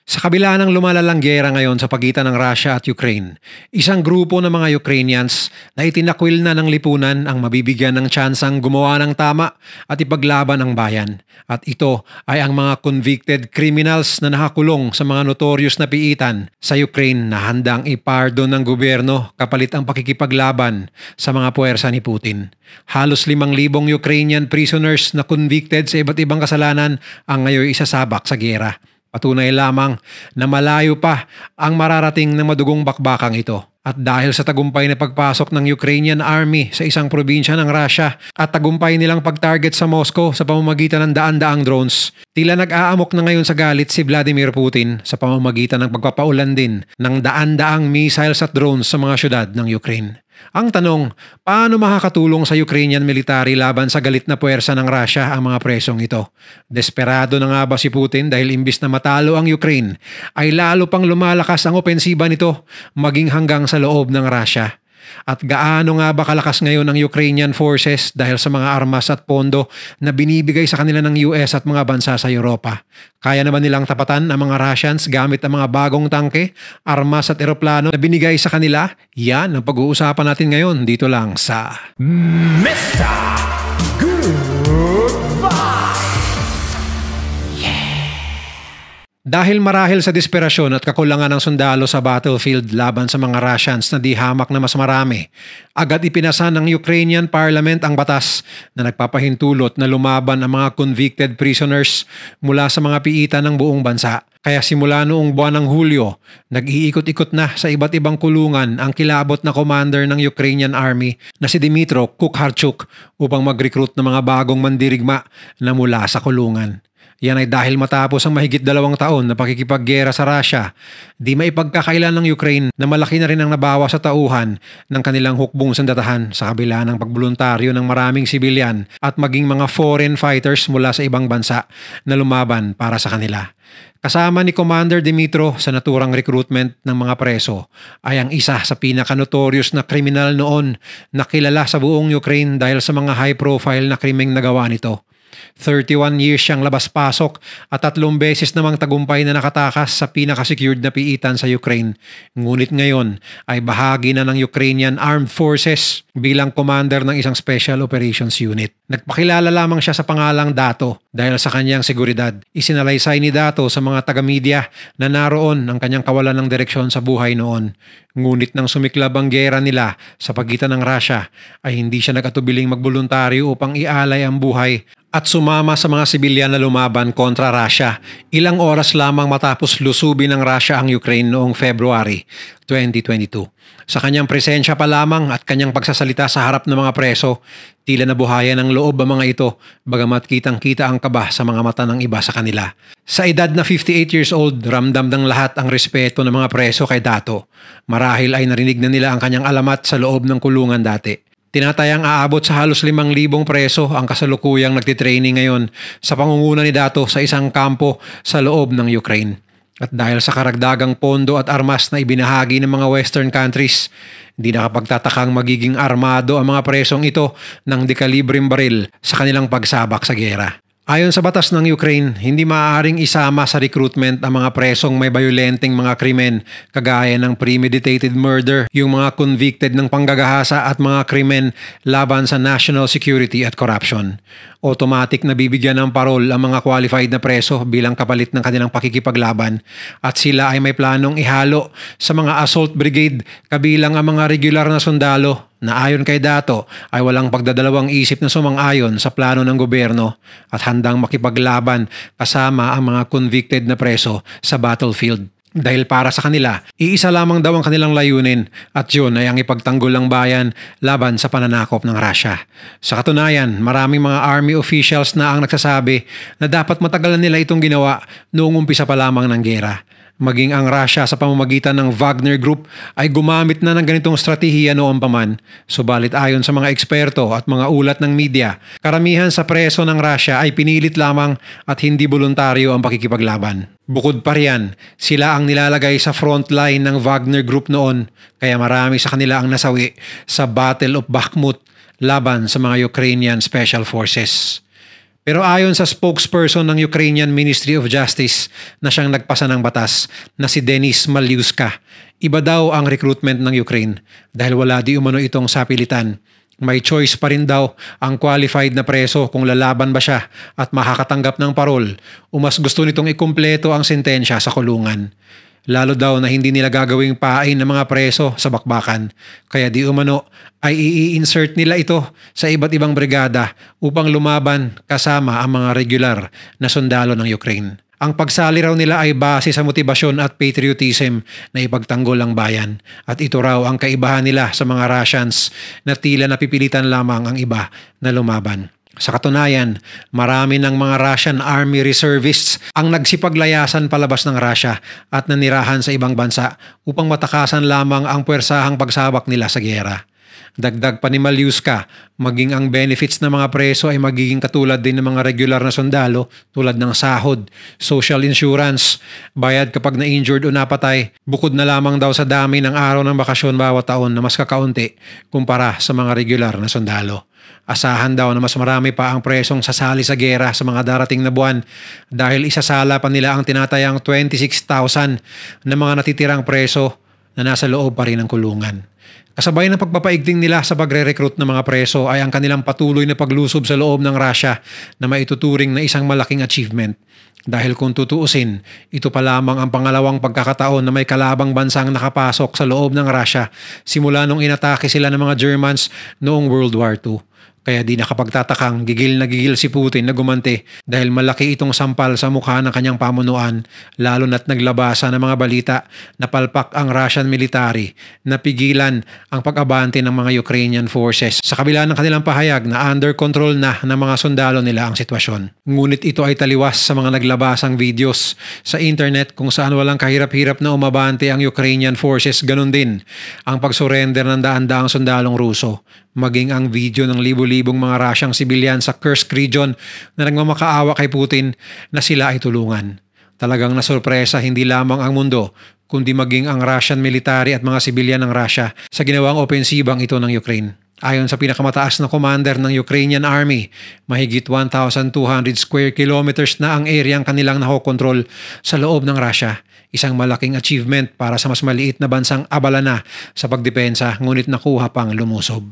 Sa kabila ng lumalalang giyera ngayon sa pagitan ng Russia at Ukraine, isang grupo ng mga Ukrainians na itinakwil na ng lipunan ang mabibigyan ng tsansang gumawa ng tama at ipaglaban ang bayan. At ito ay ang mga convicted criminals na nakakulong sa mga notorious na piitan sa Ukraine na handang ipardon ng gobyerno kapalit ang pakikipaglaban sa mga puwersa ni Putin. Halos 5,000 Ukrainian prisoners na convicted sa iba't ibang kasalanan ang ngayon isasabak sa giyera. Patunay lamang na malayo pa ang mararating ng madugong bakbakang ito. At dahil sa tagumpay na pagpasok ng Ukrainian Army sa isang probinsya ng Russia at tagumpay nilang pag-target sa Moscow sa pamamagitan ng daan-daang drones, tila nag-aamok na ngayon sa galit si Vladimir Putin sa pamamagitan ng pagpapaulan din ng daan-daang missiles at drones sa mga syudad ng Ukraine. Ang tanong, paano makakatulong sa Ukrainian military laban sa galit na puwersa ng Russia ang mga presong ito? Desperado na nga ba si Putin dahil imbis na matalo ang Ukraine, ay lalo pang lumalakas ang opensiba nito maging hanggang sa loob ng Russia? At gaano nga ba kalakas ngayon ang Ukrainian forces dahil sa mga armas at pondo na binibigay sa kanila ng US at mga bansa sa Europa? Kaya naman nilang tapatan ang mga Russians gamit ang mga bagong tangke, armas at eroplano na binigay sa kanila? Yan ang pag-uusapan natin ngayon dito lang sa Mr. Good Vibes! Dahil marahil sa desperasyon at kakulangan ng sundalo sa battlefield laban sa mga Russians na di hamak na mas marami, agad ipinasa ng Ukrainian Parliament ang batas na nagpapahintulot na lumaban ang mga convicted prisoners mula sa mga piitan ng buong bansa. Kaya simula noong buwan ng Hulyo, nag-iikot-ikot na sa iba't ibang kulungan ang kilabot na commander ng Ukrainian Army na si Dmytro Kukharchuk upang mag-recruit ng mga bagong mandirigma na mula sa kulungan. Yan ay dahil matapos ang mahigit 2 taon na pakikipaggera sa Russia, di maipagkakailan ng Ukraine na malaki na rin ang nabawa sa tauhan ng kanilang hukbong sandatahan sa kabila ng pagboluntaryo ng maraming sibilyan at maging mga foreign fighters mula sa ibang bansa na lumaban para sa kanila. Kasama ni Commander Dmytro sa naturang recruitment ng mga preso ay ang isa sa pinaka-notorious na kriminal noon na kilala sa buong Ukraine dahil sa mga high-profile na krimeng nagawa nito. 31 years siyang labas-pasok at 3 beses namang tagumpay na nakatakas sa pinaka-secured na piitan sa Ukraine. Ngunit ngayon ay bahagi na ng Ukrainian Armed Forces bilang commander ng isang Special Operations Unit. Nagpakilala lamang siya sa pangalang Dato dahil sa kanyang seguridad. Isinalaysay ni Dato sa mga taga-media na naroon ang kanyang kawalan ng direksyon sa buhay noon. Ngunit nang sumiklab ang giyera nila sa pagitan ng Russia ay hindi siya nag-atubiling magboluntaryo upang ialay ang buhay at sumama sa mga sibilyan na lumaban kontra Russia ilang oras lamang matapos lusubin ng Russia ang Ukraine noong February 2022. Sa kanyang presensya pa lamang at kanyang pagsasalita sa harap ng mga preso, tila nabuhayan ng loob ang mga ito bagamat kitang-kita ang kaba sa mga mata ng iba sa kanila. Sa edad na 58 years old, ramdam ng lahat ang respeto ng mga preso kay Dato. Marahil ay narinig na nila ang kanyang alamat sa loob ng kulungan dati. Tinatayang aabot sa halos 5,000 preso ang kasalukuyang nagtitraining ngayon sa pangunguna ni Dato sa isang kampo sa loob ng Ukraine. At dahil sa karagdagang pondo at armas na ibinahagi ng mga Western countries, hindi nakapagtatakang magiging armado ang mga presong ito ng dekalibreng baril sa kanilang pagsabak sa giyera. Ayon sa batas ng Ukraine, hindi maaaring isama sa recruitment ang mga presong may bayolenteng mga krimen kagaya ng premeditated murder, yung mga convicted ng panggagahasa at mga krimen laban sa national security at corruption. Automatic na bibigyan ng parol ang mga qualified na preso bilang kapalit ng kanilang pakikipaglaban at sila ay may planong ihalo sa mga assault brigade kabilang ang mga regular na sundalo na ayon kay Dato ay walang pagdadalawang isip na sumang-ayon sa plano ng gobyerno at handang makipaglaban kasama ang mga convicted na preso sa battlefield. Dahil para sa kanila, iisa lamang daw ang kanilang layunin at yun ay ang ipagtanggol ang bayan laban sa pananakop ng Russia. Sa katunayan, maraming mga army officials na ang nagsasabi na dapat matagalan nila itong ginawa noong umpisa pa lamang ng giyera. Maging ang Russia sa pamamagitan ng Wagner Group ay gumamit na ng ganitong stratehiya noon pa man. Subalit ayon sa mga eksperto at mga ulat ng media, karamihan sa preso ng Russia ay pinilit lamang at hindi voluntaryo ang pakikipaglaban. Bukod pa riyan, sila ang nilalagay sa front line ng Wagner Group noon kaya marami sa kanila ang nasawi sa Battle of Bakhmut laban sa mga Ukrainian Special Forces. Pero ayon sa spokesperson ng Ukrainian Ministry of Justice na siyang nagpasa ng batas na si Denis Malyuska, iba daw ang recruitment ng Ukraine dahil wala di umano itong sapilitan. May choice pa rin daw ang qualified na preso kung lalaban ba siya at makakatanggap ng parol o mas gusto nitong ikumpleto ang sentensya sa kulungan. Lalo daw na hindi nila gagawing pain ng mga preso sa bakbakan. Kaya di umano ay i-insert nila ito sa iba't ibang brigada upang lumaban kasama ang mga regular na sundalo ng Ukraine. Ang pagsali raw nila ay base sa motibasyon at patriotism na ipagtanggol ang bayan. At ito raw ang kaibahan nila sa mga Russians na tila napipilitan lamang ang iba na lumaban. Sa katunayan, marami ng mga Russian Army reservists ang nagsipaglayasan palabas ng Russia at nanirahan sa ibang bansa upang matakasan lamang ang puwersahang pagsabak nila sa giyera. Dagdag pa ni Malyuska, maging ang benefits ng mga preso ay magiging katulad din ng mga regular na sundalo tulad ng sahod, social insurance, bayad kapag na-injured o napatay, bukod na lamang daw sa dami ng araw ng bakasyon bawat taon na mas kakaunti kumpara sa mga regular na sundalo. Asahan daw na mas marami pa ang presong sasali sa giyera sa mga darating na buwan dahil isasala pa nila ang tinatayang 26,000 na mga natitirang preso na nasa loob pa rin ng kulungan. Kasabay ng pagpapaigting nila sa pagre-recruit ng mga preso ay ang kanilang patuloy na paglusob sa loob ng Russia na maituturing na isang malaking achievement. Dahil kung tutuusin, ito pa lamang ang pangalawang pagkakataon na may kalabang bansang nakapasok sa loob ng Russia simula nung inatake sila ng mga Germans noong World War II. Kaya di nakapagtatakang gigil na gigil si Putin na gumanti dahil malaki itong sampal sa mukha ng kanyang pamunuan, lalo na't naglabasa ng mga balita na palpak ang Russian military na pigilan ang pag-abante ng mga Ukrainian forces sa kabila ng kanilang pahayag na under control na ng mga sundalo nila ang sitwasyon. Ngunit ito ay taliwas sa mga naglabasang videos sa internet kung saan walang kahirap-hirap na umabante ang Ukrainian forces, ganun din ang pagsurrender ng daan-daang sundalong Ruso. Maging ang video ng libo-libong mga Russiang sibilyan sa Kursk region na nagmamakaawa kay Putin na sila ay tulungan. Talagang nasurpresa hindi lamang ang mundo, kundi maging ang Russian military at mga sibilyan ng Russia sa ginawang opensibang ito ng Ukraine. Ayon sa pinakamataas na commander ng Ukrainian Army, mahigit 1,200 square kilometers na ang areang kanilang nakokontrol sa loob ng Russia. Isang malaking achievement para sa mas maliit na bansang abala na sa pagdepensa, ngunit nakuha pang lumusob.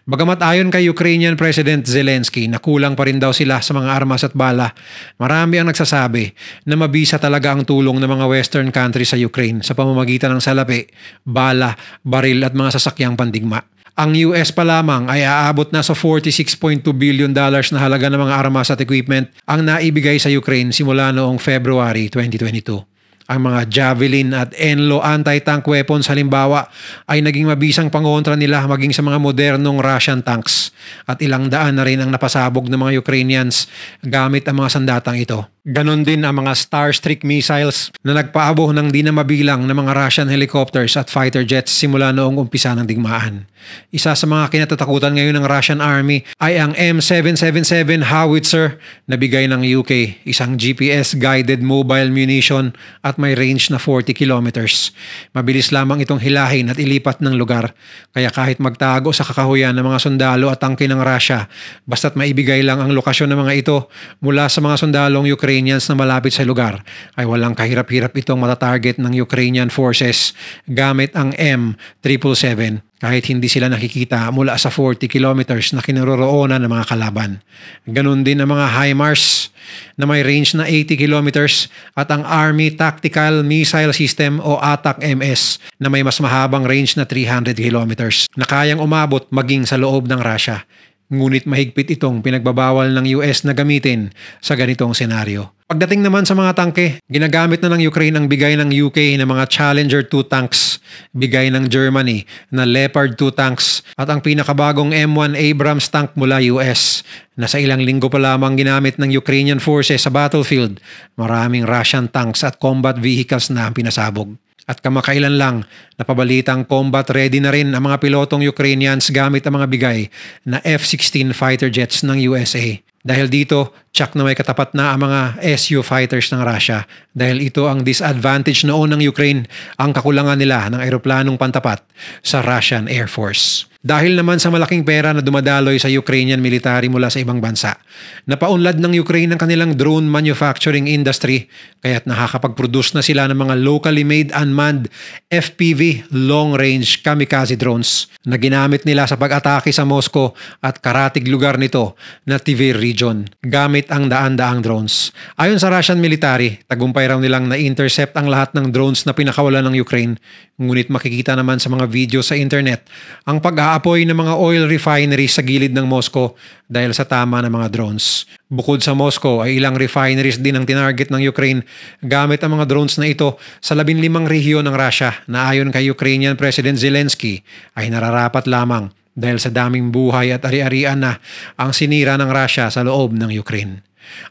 Bagamat ayon kay Ukrainian President Zelensky na kulang pa rin daw sila sa mga armas at bala, marami ang nagsasabi na mabisa talaga ang tulong ng mga Western countries sa Ukraine sa pamamagitan ng salapi, bala, baril at mga sasakyang pandigma. Ang US pa lamang ay aabot na sa $46.2 billion na halaga ng mga armas at equipment ang naibigay sa Ukraine simula noong February 2022. Ang mga Javelin at Enlo anti-tank weapons halimbawa ay naging mabisang pangontra nila maging sa mga modernong Russian tanks at ilang daan na rin ang napasabog ng mga Ukrainians gamit ang mga sandatang ito. Ganon din ang mga Starstreak missiles na nagpaabo ng di na mabilang ng mga Russian helicopters at fighter jets simula noong umpisa ng digmaan. Isa sa mga kinatatakutan ngayon ng Russian Army ay ang M777 howitzer na bigay ng UK, isang GPS-guided mobile munition at may range na 40 kilometers. Mabilis lamang itong hilahin at ilipat ng lugar, kaya kahit magtago sa kakahuyan ng mga sundalo at tangke ng Russia, basta't maibigay lang ang lokasyon ng mga ito mula sa mga sundalong Ukrainians na malapit sa lugar, ay walang kahirap-hirap itong matatarget ng Ukrainian forces gamit ang M777 kahit hindi sila nakikita mula sa 40 kilometers na kinaroroonan ng mga kalaban. Ganon din ang mga HIMARS na may range na 80 kilometers at ang Army Tactical Missile System o ATAC-MS na may mas mahabang range na 300 kilometers na kayang umabot maging sa loob ng Russia. Ngunit mahigpit itong pinagbabawal ng US na gamitin sa ganitong senaryo. Pagdating naman sa mga tangke, ginagamit na ng Ukraine ang bigay ng UK na mga Challenger 2 tanks, bigay ng Germany na Leopard 2 tanks at ang pinakabagong M1 Abrams tank mula US na sa ilang linggo pa lamang ginamit ng Ukrainian forces sa battlefield. Maraming Russian tanks at combat vehicles na ang pinasabog. At kamakailan lang, napabalitang combat ready na rin ang mga pilotong Ukrainians gamit ang mga bigay na F-16 fighter jets ng USA. Dahil dito, Tsak na may katapat na ang mga Su fighters ng Russia dahil ito ang disadvantage noon ng Ukraine, ang kakulangan nila ng eroplanong pantapat sa Russian Air Force. Dahil naman sa malaking pera na dumadaloy sa Ukrainian military mula sa ibang bansa, napaunlad ng Ukraine ang kanilang drone manufacturing industry kaya't nakakapag-produce na sila ng mga locally made unmanned FPV long-range kamikaze drones na ginamit nila sa pag-atake sa Moscow at karatig lugar nito na Tver region gamit ang daan-daang drones. Ayon sa Russian military, tagumpay raw nilang na-intercept ang lahat ng drones na pinakawalan ng Ukraine. Ngunit makikita naman sa mga video sa internet ang pag-aapoy ng mga oil refineries sa gilid ng Moscow dahil sa tama ng mga drones. Bukod sa Moscow ay ilang refineries din ang tinarget ng Ukraine gamit ang mga drones na ito sa 15 rehiyon ng Russia na ayon kay Ukrainian President Zelensky ay nararapat lamang dahil sa daming buhay at ari-arian na ang sinira ng Russia sa loob ng Ukraine.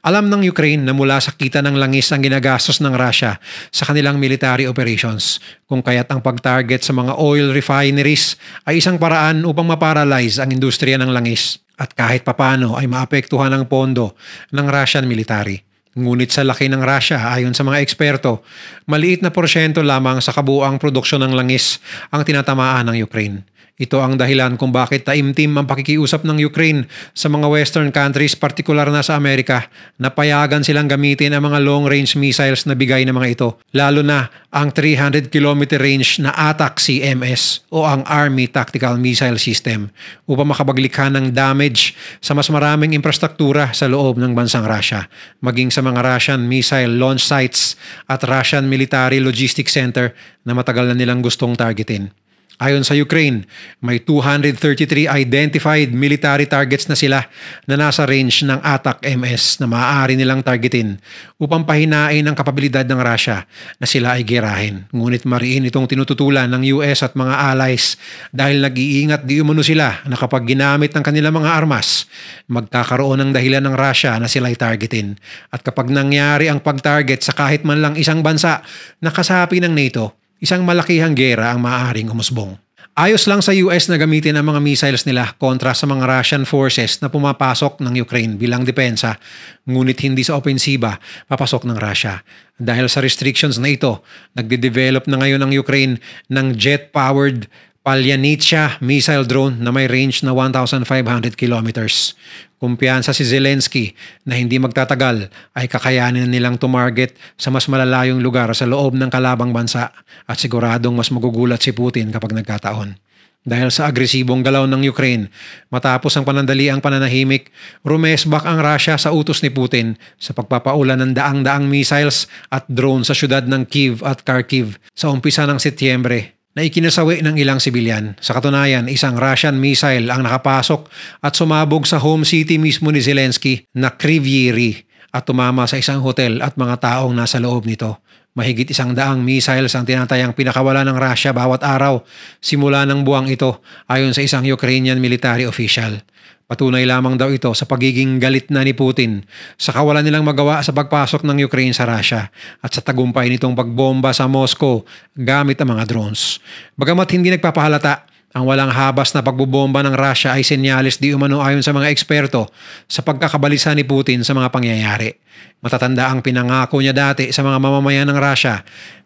Alam ng Ukraine na mula sa kita ng langis ang ginagastos ng Russia sa kanilang military operations, kung kaya't ang pag-target sa mga oil refineries ay isang paraan upang maparalyze ang industriya ng langis at kahit papano ay maapektuhan ang pondo ng Russian military. Ngunit sa laki ng Russia ayon sa mga eksperto, maliit na porsyento lamang sa kabuuang produksyon ng langis ang tinatamaan ng Ukraine. Ito ang dahilan kung bakit taimtim ang pakikiusap ng Ukraine sa mga Western countries, partikular na sa Amerika, na payagan silang gamitin ang mga long-range missiles na bigay ng mga ito, lalo na ang 300-kilometer range na ATACMS o ang Army Tactical Missile System upang makapaglikha ng damage sa mas maraming infrastruktura sa loob ng bansang Russia, maging sa mga Russian missile launch sites at Russian Military Logistics Center na matagal na nilang gustong targetin. Ayon sa Ukraine, may 233 identified military targets na sila na nasa range ng ATACMS na maaari nilang targetin upang pahinain ang kapabilidad ng Russia na sila ay gerahin. Ngunit mariin itong tinututulan ng US at mga allies dahil nag-iingat di umano sila na kapag ginamit ng kanilang mga armas, magkakaroon ng dahilan ng Russia na sila ay targetin. At kapag nangyari ang pag-target sa kahit man lang isang bansa na kasapi ng NATO, isang malakihang gera ang maaaring umusbong. Ayos lang sa US na gamitin ang mga missiles nila kontra sa mga Russian forces na pumapasok ng Ukraine bilang depensa, ngunit hindi sa opensiba papasok ng Russia. Dahil sa restrictions na ito, nagde-develop na ngayon ang Ukraine ng jet-powered Palyanichia missile drone na may range na 1,500 kilometers. Kumpiyansa si Zelensky na hindi magtatagal ay kakayanin nilang tumarget sa mas malalayong lugar sa loob ng kalabang bansa at siguradong mas magugulat si Putin kapag nagkataon. Dahil sa agresibong galaw ng Ukraine, matapos ang panandaliang pananahimik, rumesbak ang Russia sa utos ni Putin sa pagpapaulan ng daang-daang missiles at drone sa syudad ng Kyiv at Kharkiv sa umpisa ng Setyembre na ikinasawi ng ilang sibilyan. Sa katunayan, isang Russian missile ang nakapasok at sumabog sa home city mismo ni Zelensky na Kryvyi at tumama sa isang hotel at mga taong nasa loob nito. Mahigit 100 missiles ang tinatayang pinakawala ng Russia bawat araw simula ng buwang ito ayon sa isang Ukrainian military official. Patunay lamang daw ito sa pagiging galit na ni Putin sa kawalan nilang magawa sa pagpasok ng Ukraine sa Russia at sa tagumpay nitong pagbomba sa Moscow gamit ang mga drones. Bagamat hindi nagpapahalata, ang walang habas na pagbobomba ng Russia ay senyales di umano ayon sa mga eksperto sa pagkakabalisa ni Putin sa mga pangyayari. Matatanda ang pinangako niya dati sa mga mamamayan ng Russia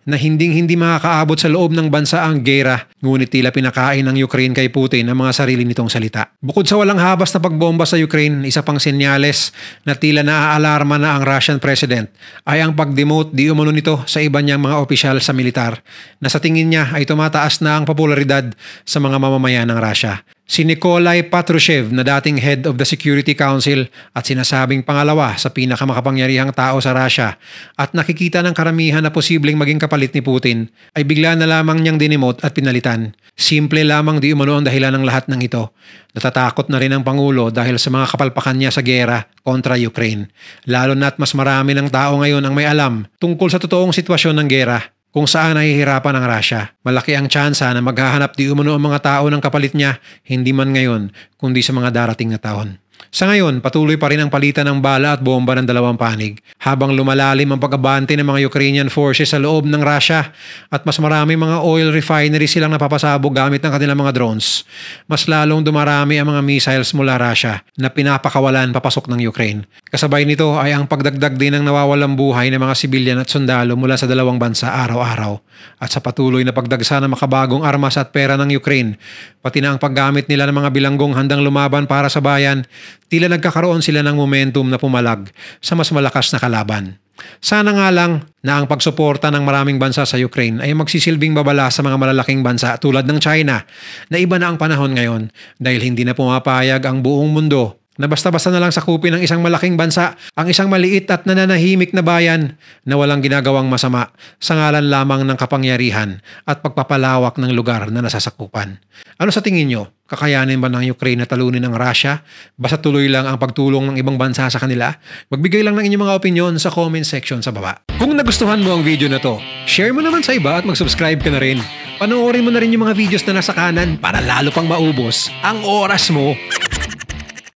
na hindi makakaabot sa loob ng bansa ang gera, ngunit tila pinakain ng Ukraine kay Putin ang mga sarili nitong salita. Bukod sa walang habas na pagbomba sa Ukraine, isa pang senyales na tila naaalarma na ang Russian president ay ang pag-demote di umano nito sa iba niyang mga opisyal sa militar na sa tingin niya ay tumataas na ang popularidad sa mga mamamayan ng Russia. Si Nikolai Patrushev na dating head of the Security Council at sinasabing pangalawa sa pinakamakapangyarihang tao sa Russia at nakikita ng karamihan na posibleng maging kapalit ni Putin ay bigla na lamang niyang dinemote at pinalitan. Simple lamang di umano ang dahilan ng lahat ng ito. Natatakot na rin ang Pangulo dahil sa mga kapalpakan niya sa gera kontra Ukraine. Lalo na't mas marami ng tao ngayon ang may alam tungkol sa totoong sitwasyon ng gera kung saan nahihirapan ang Russia. Malaki ang tsansa na maghahanap di umano ang mga tao ng kapalit niya, hindi man ngayon, kundi sa mga darating na taon. Sa ngayon, patuloy pa rin ang palitan ng bala at bomba ng dalawang panig habang lumalalim ang pag-abante ng mga Ukrainian forces sa loob ng Russia at mas marami mga oil refineries silang napapasabog gamit ng kanilang mga drones. Mas lalong dumarami ang mga missiles mula Russia na pinapakawalan papasok ng Ukraine. Kasabay nito ay ang pagdagdag din ng nawawalang buhay ng mga sibilyan at sundalo mula sa dalawang bansa araw-araw at sa patuloy na pagdagsa ng makabagong armas at pera ng Ukraine, pati na ang paggamit nila ng mga bilanggong handang lumaban para sa bayan, tila nagkakaroon sila ng momentum na pumalag sa mas malakas na kalaban. Sana nga lang na ang pagsuporta ng maraming bansa sa Ukraine ay magsisilbing babala sa mga malalaking bansa tulad ng China na iba na ang panahon ngayon dahil hindi na pumapayag ang buong mundo na basta-basta na lang sakupin ng isang malaking bansa ang isang maliit at nananahimik na bayan na walang ginagawang masama sa ngalan lamang ng kapangyarihan at pagpapalawak ng lugar na nasasakupan. Ano sa tingin nyo? Kakayanin ba ng Ukraine na talunin ang Russia? Basta tuloy lang ang pagtulong ng ibang bansa sa kanila? Magbigay lang ng inyong mga opinion sa comment section sa baba. Kung nagustuhan mo ang video na to, share mo naman sa iba at mag-subscribe ka na rin. Panoorin mo na rin yung mga videos na nasa kanan para lalo pang maubos ang oras mo.